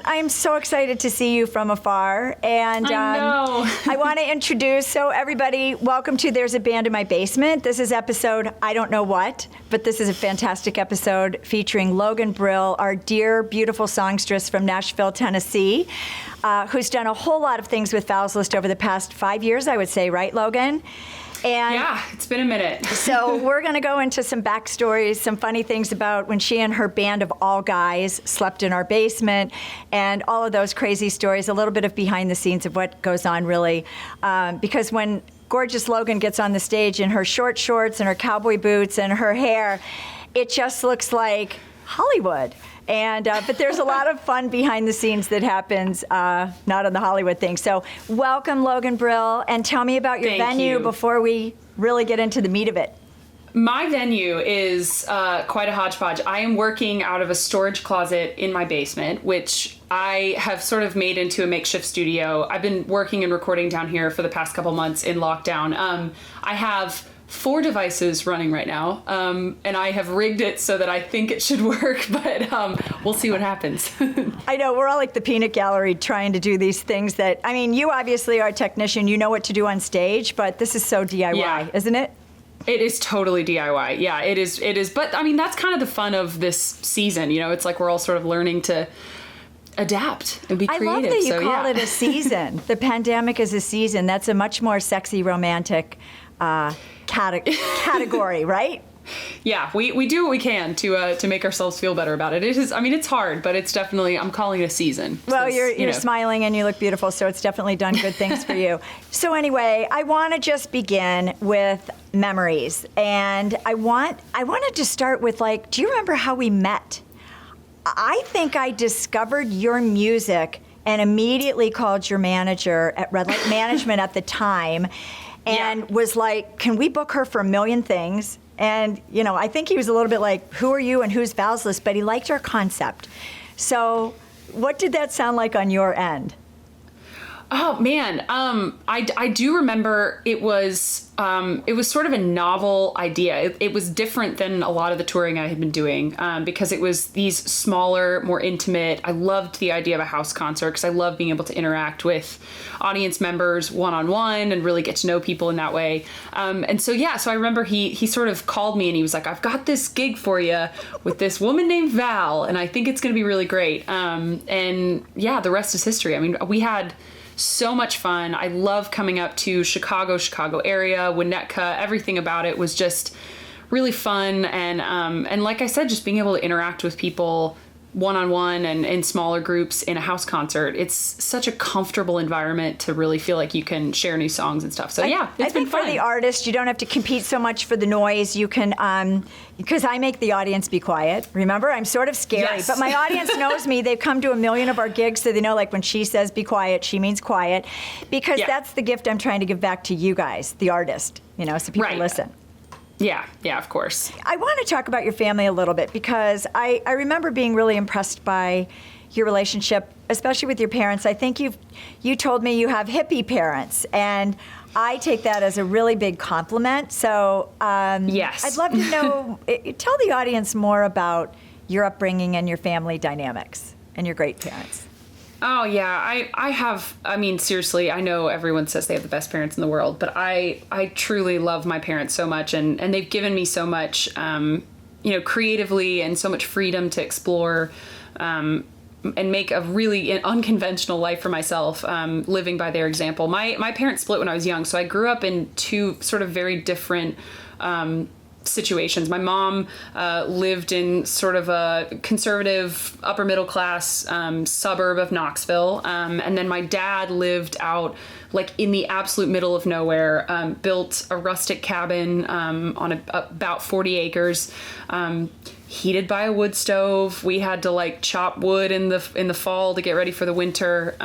I'm so excited to see you from afar. And I know. I want to introduce, so everybody, welcome to There's a Band in My Basement. This is episode, I don't know what, but this is a fantastic episode featuring Logan Brill, our dear, beautiful songstress from Nashville, Tennessee, who's done a whole lot of things with Valslist over the past 5 years, I would say, right, Logan? And yeah, it's been a minute. So we're going to go into some backstories, some funny things about when she and her band of all guys slept in our basement, and all of those crazy stories, a little bit of behind the scenes of what goes on, really. Because when gorgeous Logan gets on the stage in her short shorts and her cowboy boots and her hair, it just looks like Hollywood. And but there's a lot of fun behind the scenes that happens, not on the Hollywood thing. So welcome, Logan Brill, and tell me about your venue before we really get into the meat of it. My venue is quite a hodgepodge. I am working out of a storage closet in my basement, which I have sort of made into a makeshift studio. I've been working and recording down here for the past couple months in lockdown. I have 4 devices running right now, and I have rigged it so that I think it should work, but we'll see what happens. I know, we're all like the peanut gallery trying to do these things that, I mean, you obviously are a technician, you know what to do on stage, but this is so DIY, isn't it? It is totally DIY. Yeah, it is. But I mean, that's kind of the fun of this season. You know, it's like we're all sort of learning to adapt and be I creative. love that you so, call yeah. it a season. The pandemic is a season. That's a much more sexy, romantic category, right? Yeah, we do what we can to make ourselves feel better about it. It is, I mean, it's hard, but it's definitely, I'm calling it a season. Well, you're smiling and you look beautiful, so it's definitely done good things for you. So anyway, I want to just begin with memories, and I wanted to start with, like, do you remember how we met? I think I discovered your music and immediately called your manager at Red Light Management at the time, and was like, can we book her for a million things? And, you know, I think he was a little bit like, who are you and who's Valslist? But he liked our concept. So what did that sound like on your end? Oh man, I do remember it was sort of a novel idea. It was different than a lot of the touring I had been doing because it was these smaller, more intimate. I loved the idea of a house concert because I love being able to interact with audience members one-on-one and really get to know people in that way. And so I remember he sort of called me and he was like, I've got this gig for you with this woman named Val, and I think it's going to be really great. And yeah, the rest is history. I mean, we had so much fun. I love coming up to Chicago area, Winnetka. Everything about it was just really fun. And like I said, just being able to interact with people one-on-one and in smaller groups in a house concert. It's such a comfortable environment to really feel like you can share new songs and stuff. So it's been fun. For the artist, you don't have to compete so much for the noise. You can, because I make the audience be quiet. Remember, I'm sort of scary, but my audience knows me. They've come to a million of our gigs, so they know, like, when she says be quiet, she means quiet, because that's the gift I'm trying to give back to you guys, the artist, you know, so people listen. Yeah, of course. I want to talk about your family a little bit because I remember being really impressed by your relationship, especially with your parents. I think you told me you have hippie parents, and I take that as a really big compliment. So yes, I'd love to know, tell the audience more about your upbringing and your family dynamics and your great parents. Oh, yeah. I have, I mean, seriously, I know everyone says they have the best parents in the world, but I truly love my parents so much, and they've given me so much, creatively, and so much freedom to explore and make a really unconventional life for myself, living by their example. My parents split when I was young, so I grew up in two sort of very different situations. My mom lived in sort of a conservative upper middle class suburb of Knoxville, and then my dad lived out like in the absolute middle of nowhere, built a rustic cabin on about 40 acres, heated by a wood stove. We had to like chop wood in the fall to get ready for the winter.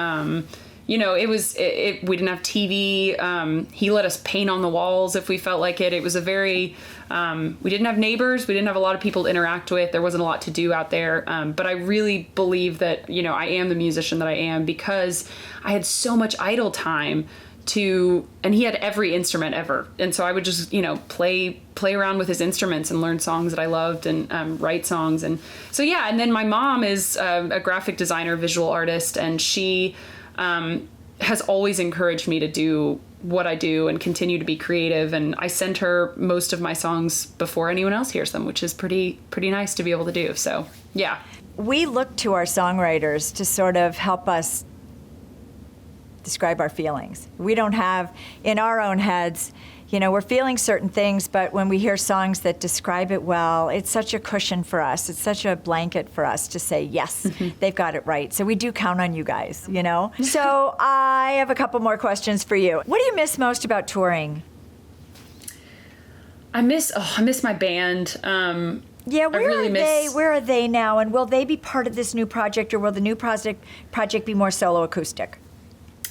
We didn't have TV. He let us paint on the walls if we felt like it. It was a very, we didn't have neighbors. We didn't have a lot of people to interact with. There wasn't a lot to do out there. But I really believe that, I am the musician that I am because I had so much idle time and he had every instrument ever. And so I would just, play around with his instruments and learn songs that I loved and write songs. And so, and then my mom is a graphic designer, visual artist, and she has always encouraged me to do what I do and continue to be creative. And I send her most of my songs before anyone else hears them, which is pretty nice to be able to do. So, yeah. We look to our songwriters to sort of help us describe our feelings. We don't have, in our own heads, we're feeling certain things, but when we hear songs that describe it well, it's such a cushion for us. It's such a blanket for us to say, yes, they've got it right. So we do count on you guys, So I have a couple more questions for you. What do you miss most about touring? I miss my band. Where are they now? And will they be part of this new project, or will the new project be more solo acoustic?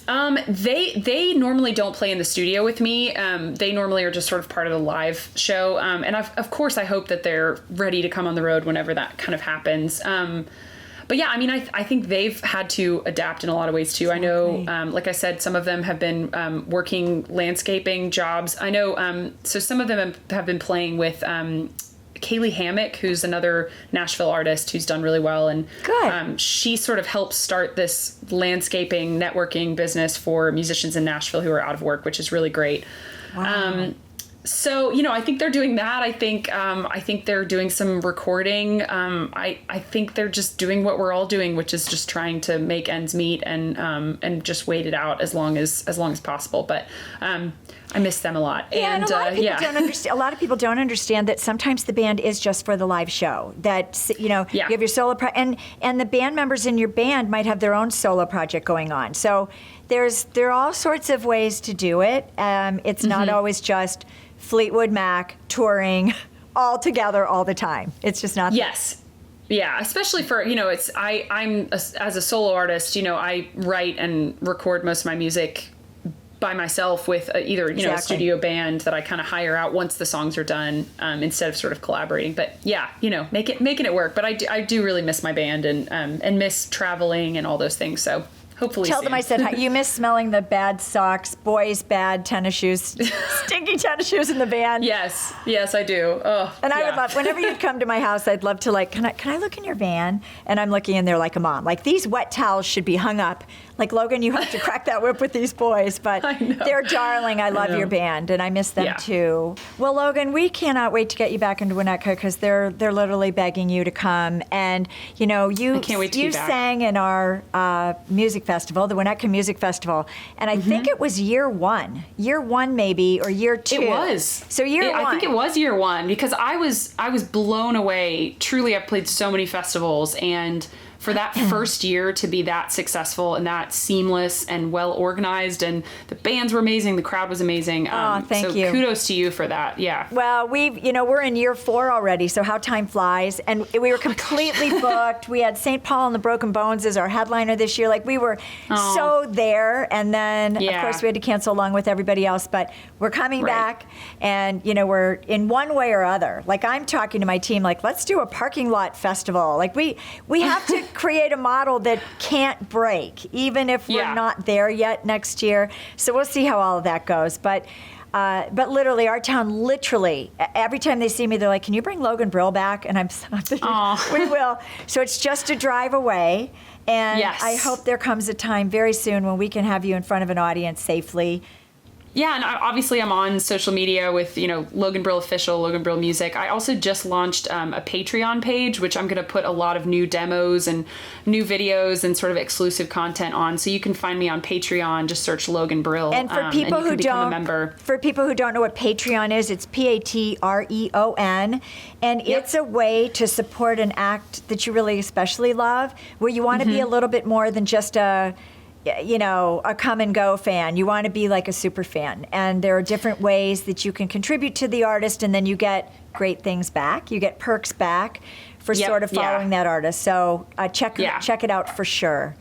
They normally don't play in the studio with me. They normally are just sort of part of the live show. And of course I hope that they're ready to come on the road whenever that kind of happens. But yeah, I mean, I think they've had to adapt in a lot of ways too. I know, like I said, some of them have been, working landscaping jobs. I know, so some of them have been playing with, Kaylee Hammock, who's another Nashville artist who's done really well. And she sort of helped start this landscaping networking business for musicians in Nashville who are out of work, which is really great. Wow. So, you know, I think they're doing that. I think they're doing some recording. I think they're just doing what we're all doing, which is just trying to make ends meet and just wait it out as long as possible. But I miss them a lot. Yeah, and a lot of people don't understand. A lot of people don't understand that sometimes the band is just for the live show. That, you know, you have your solo and the band members in your band might have their own solo project going on. So there are all sorts of ways to do it. It's not always just Fleetwood Mac touring all together all the time. It's just not. Yes. Yeah, especially for, you know, as a solo artist, you know, I write and record most of my music by myself with either, you know, a studio band that I kind of hire out once the songs are done, instead of sort of collaborating. But yeah, you know, making it work. But I do really miss my band and miss traveling and all those things. So hopefully tell soon. them I said hi. You miss smelling the bad socks, boys' bad tennis shoes, stinky tennis shoes in the van. Yes, I do. Oh, and I would love, whenever you'd come to my house, I'd love to like, can I look in your van? And I'm looking in there like a mom. Like, these wet towels should be hung up. Like, Logan, you have to crack that whip with these boys. But they're darling. I love your band, and I miss them too. Well, Logan, we cannot wait to get you back into Winnetka because they're literally begging you to come. And, you know, you sang in our music festival, the Winnetka Music Festival, and I think it was year one maybe, or year two. It was. So year one. I think it was year one because I was blown away. Truly, I've played so many festivals, and for that first year to be that successful and that seamless and well organized, and the bands were amazing, the crowd was amazing. Thank you. Kudos to you for that. Yeah. Well, we're in year 4 already, so how time flies. And we were completely booked. We had St. Paul and the Broken Bones as our headliner this year. Like, we were so there. And then, of course, we had to cancel along with everybody else. But we're coming back, and, you know, we're in one way or other. Like, I'm talking to my team, like, let's do a parking lot festival. Like, we have to create a model that can't break, even if we're not there yet next year. So we'll see how all of that goes. But literally, our town, every time they see me, they're like, can you bring Logan Brill back? And I'm thinking, we will. So it's just a drive away. And I hope there comes a time very soon when we can have you in front of an audience safely. Yeah, and obviously I'm on social media with, you know, Logan Brill Official, Logan Brill Music. I also just launched a Patreon page, which I'm going to put a lot of new demos and new videos and sort of exclusive content on. So you can find me on Patreon. Just search Logan Brill. And for people who don't know what Patreon is, it's Patreon, and it's a way to support an act that you really especially love, where you want to be a little bit more than just a come and go fan. You want to be like a super fan. And there are different ways that you can contribute to the artist, and then you get great things back. You get perks back for sort of following that artist. So check it out for sure.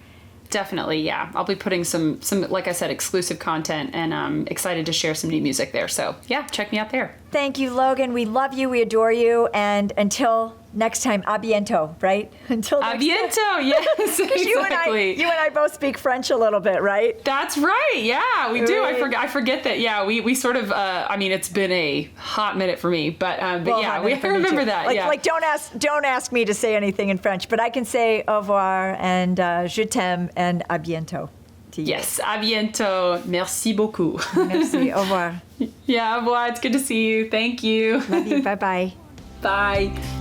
Definitely, yeah. I'll be putting some, like I said, exclusive content, and I'm excited to share some new music there. So, yeah, check me out there. Thank you, Logan. We love you. We adore you. And until next time, a bientôt, right? Until next time. Yes, exactly. You and I both speak French a little bit, right? That's right. Yeah, we do. I forget that. Yeah, we sort of. It's been a hot minute for me, but I remember that. Like, don't ask me to say anything in French, but I can say au revoir and je t'aime and a bientôt. Yes, à bientôt. Merci beaucoup. Merci. Au revoir. Yeah, au revoir. It's good to see you. Thank you. Love you. Bye-bye. Bye.